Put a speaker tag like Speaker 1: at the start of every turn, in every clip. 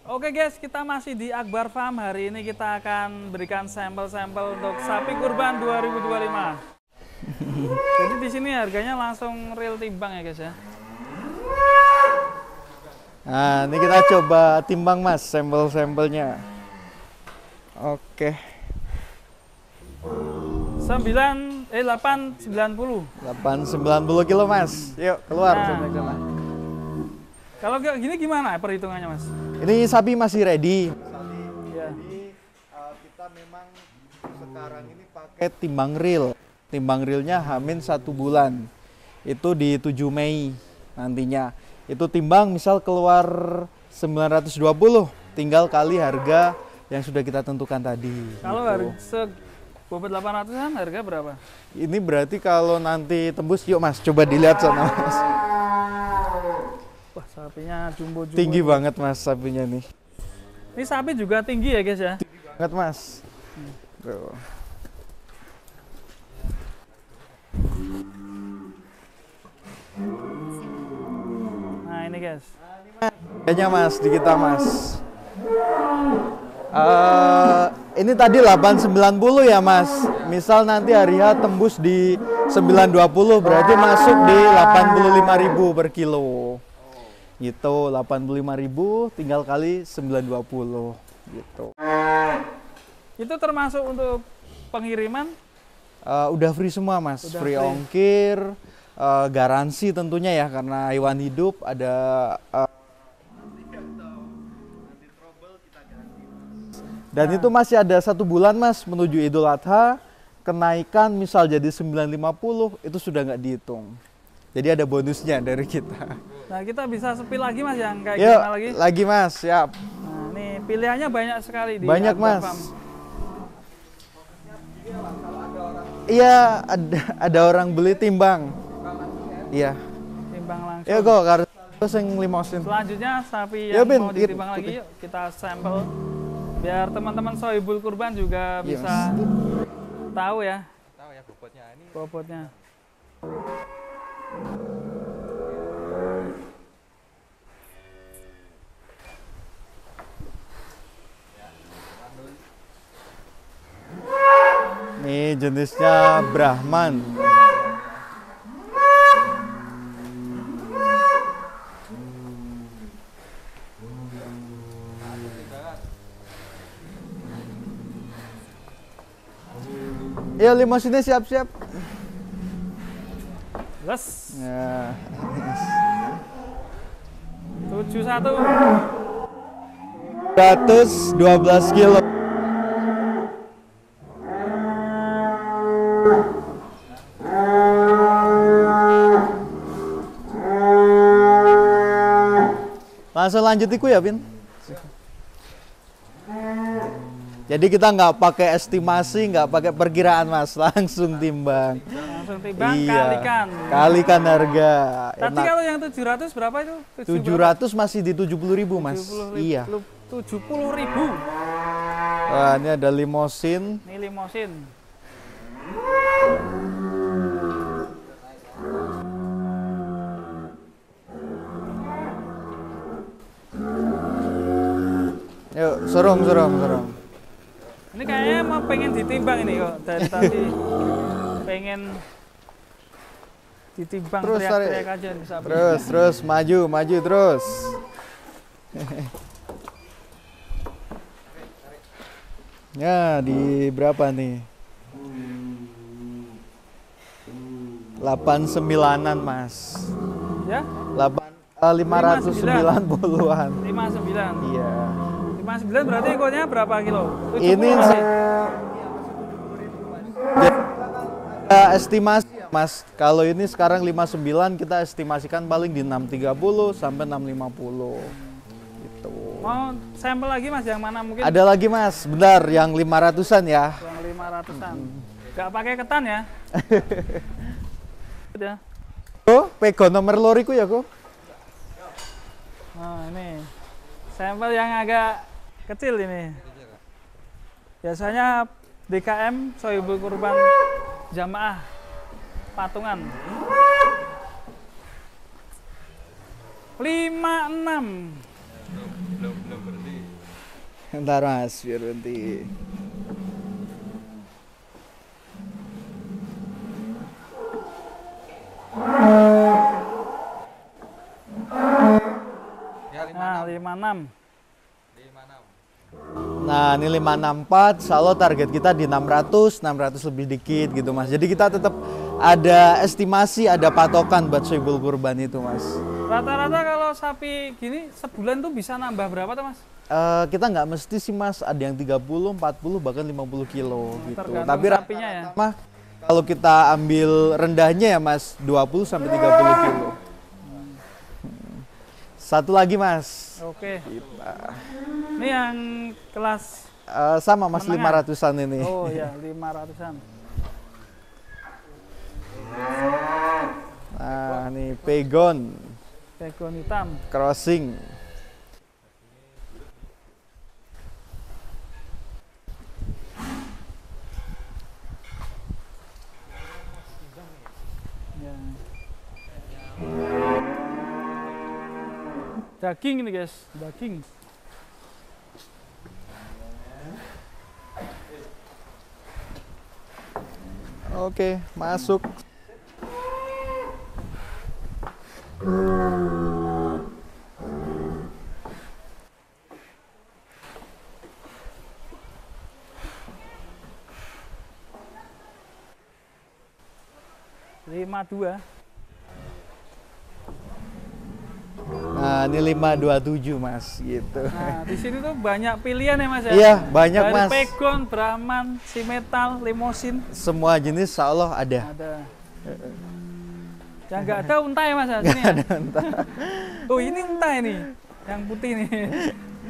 Speaker 1: Oke guys, kita masih di Akbar Farm. Hari ini kita akan berikan sampel-sampel untuk sapi kurban 2025. Jadi di sini harganya langsung real timbang ya guys ya.
Speaker 2: Nah, ini kita coba timbang mas, sampel-sampelnya. Oke.
Speaker 1: 890.
Speaker 2: 890 kilo mas. Yuk keluar.
Speaker 1: Nah. Kalau kayak gini gimana perhitungannya mas?
Speaker 2: Ini sapi masih ready.
Speaker 1: Ya.
Speaker 2: Jadi kita memang sekarang ini pakai timbang real. Timbang realnya Hamin 1 bulan. Itu di 7 Mei nantinya. Itu timbang misal keluar 920, tinggal kali harga yang sudah kita tentukan tadi.
Speaker 1: Kalau
Speaker 2: gitu.
Speaker 1: harga bobot 800-an harga berapa?
Speaker 2: Ini berarti kalau nanti tembus, yuk mas, coba dilihat sana mas.
Speaker 1: Wah, sapinya jumbo-jumbo.
Speaker 2: Tinggi banget mas sapinya nih.
Speaker 1: Ini sapi juga tinggi ya guys ya?
Speaker 2: Tinggi banget mas. Tuh.
Speaker 1: Nah ini guys.
Speaker 2: Kayaknya mas, di kita mas. Ini tadi 890 ya mas. Misal nanti hari H tembus di 920, berarti masuk di 85.000 per kilo. Gitu, 85.000 tinggal kali 920 gitu.
Speaker 1: Itu termasuk untuk pengiriman?
Speaker 2: Udah free semua mas,
Speaker 1: Udah
Speaker 2: free
Speaker 1: free.
Speaker 2: ongkir, garansi tentunya ya, karena hewan hidup ada dan itu masih ada 1 bulan mas menuju Idul Adha. Kenaikan misal jadi 950 itu sudah nggak dihitung, jadi ada bonusnya dari kita.
Speaker 1: Nah kita bisa sepil lagi mas yang kayak
Speaker 2: Yuk,
Speaker 1: gimana lagi?
Speaker 2: lagi mas, siap.
Speaker 1: Nah ini pilihannya banyak sekali di
Speaker 2: Banyak
Speaker 1: Akbar
Speaker 2: mas.
Speaker 1: Farm.
Speaker 2: Iya, ada orang beli timbang. Iya.
Speaker 1: Timbang langsung.
Speaker 2: Ya kok harus yang limosin.
Speaker 1: Selanjutnya sapi
Speaker 2: Ya,
Speaker 1: yang
Speaker 2: Bin,
Speaker 1: mau ditimbang lagi yuk kita sampel. Biar teman-teman Sohibul Kurban juga
Speaker 2: Iya,
Speaker 1: bisa tahu ya.
Speaker 3: Tahu ya bobotnya ini.
Speaker 1: Bobotnya.
Speaker 2: Nih jenisnya Brahman. Ya limosinnya siap-siap.
Speaker 1: Les.
Speaker 2: Ya.
Speaker 1: 71.
Speaker 2: 112 kilo. Langsung lanjut iku ya, Pin. Jadi kita nggak pakai estimasi, nggak pakai perkiraan mas, langsung timbang.
Speaker 1: Langsung timbang
Speaker 2: Iya,
Speaker 1: kalikan.
Speaker 2: kalikan harga.
Speaker 1: Tadi
Speaker 2: Enak.
Speaker 1: kalau yang 700 berapa itu?
Speaker 2: 700 masih di 70.000 mas.
Speaker 1: 70.000.
Speaker 2: Iya.
Speaker 1: 70.000.
Speaker 2: Wah, ini ada limosin.
Speaker 1: Ini limosin.
Speaker 2: Yuk, sorong.
Speaker 1: Ini kayaknya mau pengen ditimbang ini kok dari tadi. Pengen ditimbang,
Speaker 2: Terus,
Speaker 1: teriak-teriak aja nih sapi.
Speaker 2: Terus maju terus. Ya, di berapa nih? 89-an mas.
Speaker 1: Ya?
Speaker 2: 590-an.
Speaker 1: 59.
Speaker 2: Iya.
Speaker 1: 59 berarti ikutnya berapa kilo? 70
Speaker 2: Ini
Speaker 1: masih?
Speaker 2: Estimasi ya mas. Kalau ini sekarang 59, kita estimasikan paling di 630 sampai 650. Gitu.
Speaker 1: Mau sampel lagi mas yang mana mungkin?
Speaker 2: Ada lagi mas, bentar yang 500-an ya.
Speaker 1: Yang 500-an. Gak pakai ketan ya? Udah.
Speaker 2: Oh, pego nomor loriku ya kok.
Speaker 1: Nah ini sampel yang agak kecil ini. Biasanya DKM Sohibul Kurban Jamaah Patungan 56.
Speaker 3: Belum berhenti.
Speaker 2: Ntar mas, biar berhenti.
Speaker 3: Ya
Speaker 1: Nah, 56.
Speaker 3: 56.
Speaker 2: Nah ini 564, selalu target kita di 600 lebih dikit gitu mas. Jadi kita tetap ada estimasi, ada patokan buat sohibul kurban itu mas.
Speaker 1: Rata-rata kalau sapi gini sebulan tuh bisa nambah berapa tuh mas?
Speaker 2: Kita nggak mesti sih mas, ada yang 30, 40 bahkan 50 kilo gitu.
Speaker 1: Tergantung
Speaker 2: Tapi
Speaker 1: sapinya ya.
Speaker 2: mah kalau kita ambil rendahnya ya mas, 20 sampai 30 kilo. Satu lagi mas.
Speaker 1: Oke. Ini yang kelas
Speaker 2: Sama mas,
Speaker 1: menengah?
Speaker 2: 500-an ini.
Speaker 1: oh ya 500-an.
Speaker 2: Nah nih pegon
Speaker 1: Pegon hitam.
Speaker 2: crossing.
Speaker 1: Ya. Daging ini guys, daging.
Speaker 2: Oke, masuk.
Speaker 1: Lima dua.
Speaker 2: Nah, ini 527 mas, gitu.
Speaker 1: Nah, di sini tuh banyak pilihan ya mas ya.
Speaker 2: Iya, banyak
Speaker 1: Dari
Speaker 2: mas.
Speaker 1: Pegon, Brahman, Simetal, Limosin
Speaker 2: Semua jenis insya Allah ada.
Speaker 1: ada. Yang nggak ada unta ya mas ya sini ya. Oh ini unta ini, yang putih nih.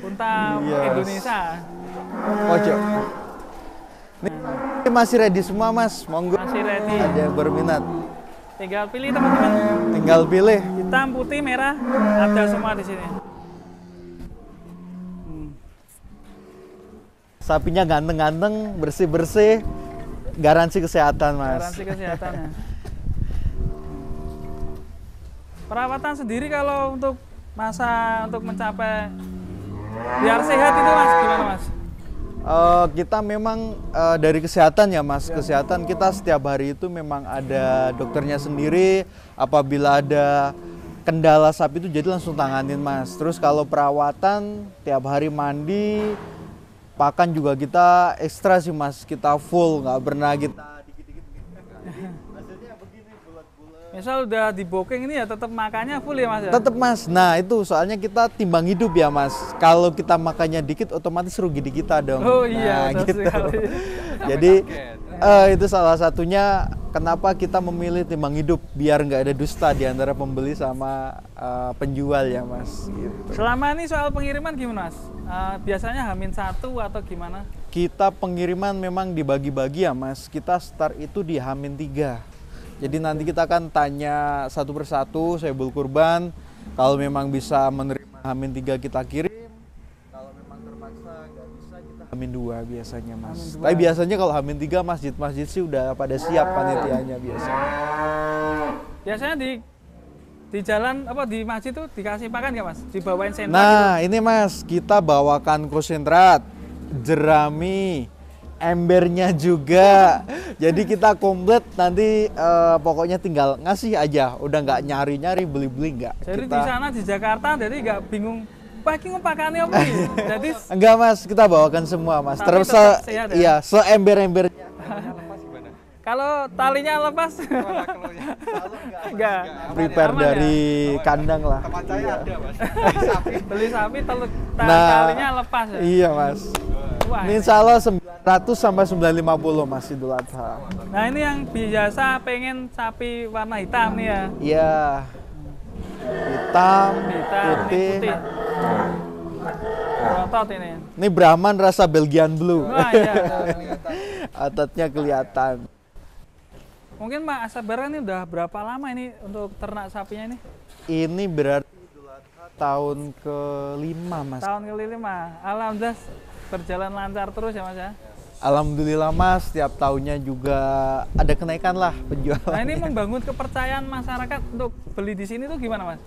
Speaker 1: Unta
Speaker 2: Yes.
Speaker 1: Indonesia.
Speaker 2: Pojok. Ini masih ready semua mas, monggo.
Speaker 1: Masih ready.
Speaker 2: Ada yang berminat.
Speaker 1: Tinggal pilih teman-teman.
Speaker 2: Tinggal pilih.
Speaker 1: Hitam, putih, merah, ada semua di sini.
Speaker 2: Sapinya ganteng-ganteng, bersih-bersih, garansi kesehatan mas.
Speaker 1: Garansi kesehatannya. Perawatan sendiri kalau untuk untuk mencapai biar sehat itu mas gimana mas?
Speaker 2: Kita memang dari kesehatan ya mas, kesehatan kita setiap hari itu memang ada dokternya sendiri. Apabila ada kendala sapi itu jadi langsung tanganin mas. Terus kalau perawatan tiap hari mandi, pakan juga kita ekstra sih mas, kita full, nggak pernah kita dikit-dikit. Hasilnya begini bulat-bulat.
Speaker 1: Misal udah di booking ini ya tetap makannya full ya mas ya?
Speaker 2: Tetap mas, nah itu soalnya kita timbang hidup ya mas. Kalau kita makannya dikit otomatis rugi di kita dong.
Speaker 1: Oh iya,
Speaker 2: nah,
Speaker 1: betul
Speaker 2: gitu.
Speaker 1: sekali.
Speaker 2: Jadi itu salah satunya kenapa kita memilih timbang hidup, biar nggak ada dusta di antara pembeli sama penjual ya mas. Gitu.
Speaker 1: Selama ini soal pengiriman gimana mas? Biasanya H-1 atau gimana?
Speaker 2: Kita pengiriman memang dibagi-bagi ya mas. Kita start itu di H-3. Jadi nanti kita akan tanya satu persatu sohibul kurban. Kalau memang bisa menerima H-3 kita kirim. Kalau memang terpaksa nggak bisa kita H-2 biasanya mas.
Speaker 1: H-2.
Speaker 2: Tapi biasanya kalau H-3 masjid-masjid sih udah pada siap panitianya biasanya.
Speaker 1: Biasanya di jalan apa di masjid tuh dikasih pakan nggak mas? Dibawain sendok?
Speaker 2: Nah ini mas, kita bawakan konsentrat, jerami, embernya juga. Jadi kita komplit nanti pokoknya tinggal ngasih aja, udah nggak nyari-nyari beli-beli nggak.
Speaker 1: Jadi
Speaker 2: Kita...
Speaker 1: di sana di Jakarta jadi nggak bingung. Wah, ini pakannya apa nih? Jadi
Speaker 2: Enggak mas, kita bawakan semua mas.
Speaker 1: Tapi
Speaker 2: Terus
Speaker 1: tetap sehat ya?
Speaker 2: iya, seember-embernya.
Speaker 1: kalau talinya lepas, enggak.
Speaker 2: Prepare
Speaker 1: Aman
Speaker 2: dari kandang lah.
Speaker 3: Tempat saya
Speaker 2: Iya.
Speaker 3: ada mas. Beli sapi.
Speaker 1: Beli sapi
Speaker 2: Nah,
Speaker 1: talinya lepas ya.
Speaker 2: Iya mas.
Speaker 1: Wah,
Speaker 2: Ini insya Allah 900 sampai 950 mas Idul Adha.
Speaker 1: Nah ini yang biasa pengen sapi warna hitam nih ya.
Speaker 2: Iya. Hitam,
Speaker 1: Hitam,
Speaker 2: putih.
Speaker 1: ini putih. Berotot ini.
Speaker 2: Ini Brahman rasa Belgian Blue.
Speaker 1: Wah iya.
Speaker 2: Ototnya kelihatan.
Speaker 1: Mungkin Pak Sabaran ini udah berapa lama ini untuk ternak sapinya ini?
Speaker 2: Ini berarti Idul Adha tahun ke-5 mas.
Speaker 1: Tahun ke-5. Alhamdulillah berjalan lancar terus ya Mas ya.
Speaker 2: Alhamdulillah mas, setiap tahunnya juga ada kenaikan lah penjualan.
Speaker 1: Nah ini membangun kepercayaan masyarakat untuk beli di sini tuh gimana Mas?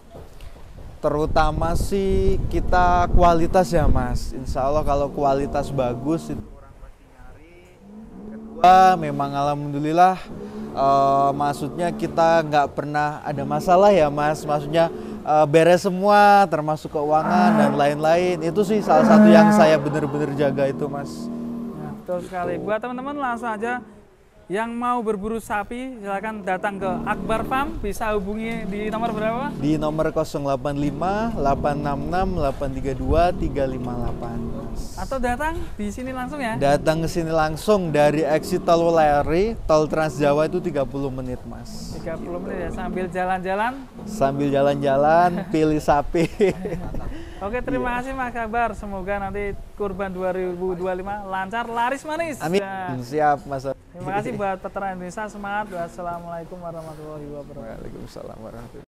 Speaker 2: Terutama sih kita kualitas ya Mas. Insya Allah kalau kualitas bagus itu orang pasti nyari. Kedua, memang alhamdulillah maksudnya kita nggak pernah ada masalah ya Mas. Maksudnya beres semua termasuk keuangan dan lain-lain. Itu sih salah satu yang saya bener-bener jaga itu Mas.
Speaker 1: Nah, betul sekali. Buat teman-teman langsung aja yang mau berburu sapi silakan datang ke Akbar Farm, bisa hubungi di nomor berapa?
Speaker 2: Di nomor 085 866 832 358.
Speaker 1: Atau datang di sini langsung ya?
Speaker 2: Datang ke sini langsung dari exit Tol Weleri, Tol Trans Jawa itu 30 menit Mas.
Speaker 1: 30 menit ya, sambil jalan-jalan.
Speaker 2: Sambil jalan-jalan, pilih sapi.
Speaker 1: Oke, terima kasih Mas Akbar. Semoga nanti kurban 2025 lancar, laris manis.
Speaker 2: Amin.
Speaker 1: Dan
Speaker 2: Siap Mas.
Speaker 1: terima kasih buat peternak Indonesia, semangat. Wassalamualaikum warahmatullahi wabarakatuh.
Speaker 2: Waalaikumsalam warahmatullahi wabarakatuh.